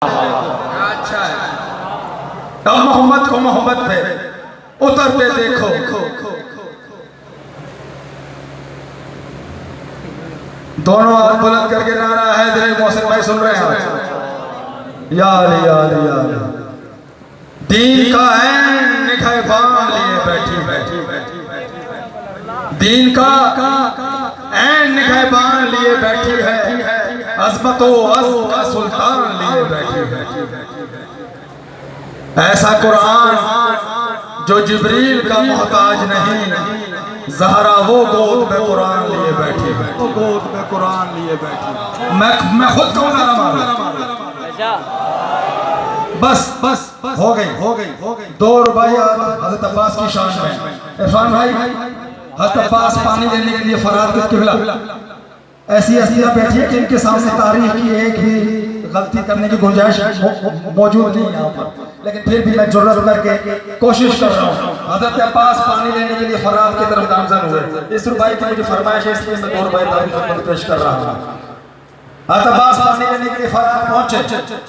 अच्छा है। अब मोहम्मद को मोहब्बत पे उतरते देखो। दोनों हाथ बुलंद करके नारा है दिल मोहसिन भाई सुन रहे हैं। यार यार यार दीन का है निखाबान लिए बैठी बैठी बैठी दीन का ऐन निखाबान लिए बैठी है। अज़मतो अज़्म का सुल्तान लिए बैठी है। ऐसा कुरान जो जिब्रील का मोहताज नहीं, ज़हरा वो गोद में कुरान लिए बैठी है। वो गोद में कुरान लिए बैठी। मैं खुद कहूँ नारा मारो। बस बस हो गई। दो रुपया हज़रत अब्बास की शान में। इरफान भाई हज़रत अब्बास पानी देने के लिए फरार किबला ऐसी हस्तियां बैठी है कि इनके सामने तारीख की एक भी गलती करने की गुंजाइश मौजूद नहीं यहाँ पर, लेकिन फिर भी मैं जुर्रत करके कोशिश कर रहा हूँ। हज़रत अब्बास पानी लेने के लिए फरार की तरफ गामजन हुए। इस रुपये की मुझे फरमाइश है, इसलिए मैं 2 रुपये तारीख पेश कर रहा हूँ। हज़रत अब्बास पानी लेने के लिए फरार पहुंचे।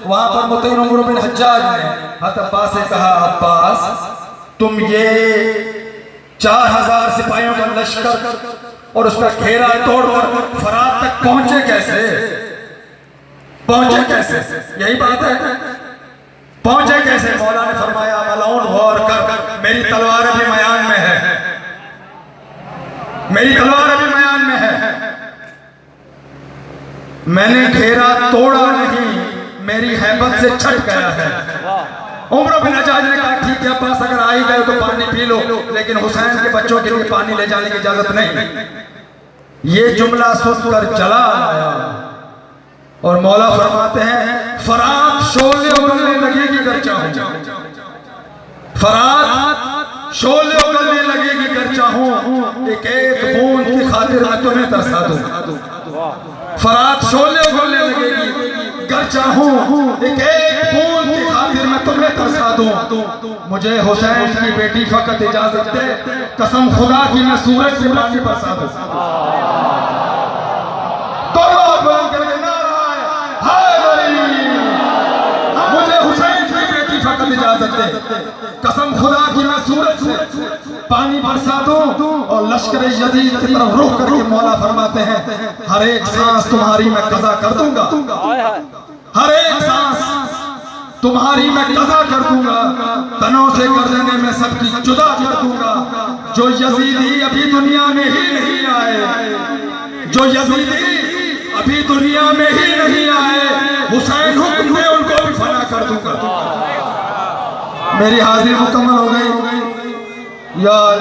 वहां पर मुतीन उमर बिन हज्जाज ने हज़रत अब्बास से कहा, अब्बास तुम ये 4000 सिपाहियों का लश्कर और उसका घेरा तोड़कर फरात तक पहुंचे कैसे? यही बात है, पहुंचे कैसे? मौला ने फरमाया, मलऊन गौर कर, मेरी तलवार अभी मैदान में है, मेरी तलवार अभी मैदान में है। मैंने घेरा तोड़ा नहीं, मेरी हैबत से छट गया है। उमर बिन हज्जाज ने कहा, ठीक है अब्बास, अगर आ ही गए तो पानी पी लो, लेकिन हुसैन के बच्चों के लिए पानी ले जाने की इजाजत नहीं। ये जुमला सुनकर चला आया और मौला फरमाते हैं, फरात शोले उगलने लगेगी कर चाहूं, फरात शोले उगलने लगेगी कर चाहूं, एक एक बूंद की खातिर मैं तुम्हें तरसा दूं। फरात शोले उगलने लगेगी कर चाहूं, एक एक बूंद की खातिर मैं तुम्हें तरसा दूं। मुझे हुसैन की बेटी फकत इजाजत दे, कसम खुदा की मैं सूरज से पानी बरसा दूं। मुझे हुसैन की बेटी फकत इजाजत दे, कसम खुदा की मैं सूरज से पानी बरसा दूं। और लश्कर यजीद की तरफ रुख करके मौला फरमाते हैं, हर एक सांस तुम्हारी मैं कज़ा कर दूंगा, हर एक सांस तुम्हारी मैं कज़ा कर दूंगा, तनों से गर्दने में सबकी जुदा कर दूंगा। जो यजीदी अभी दुनिया में ही नहीं आए, जो यजीदी अभी दुनिया में ही नहीं आए, हुसैन हुक्म में उनको भी फना कर दूंगा। मेरी हाजिरी मुकम्मल हो गई। यार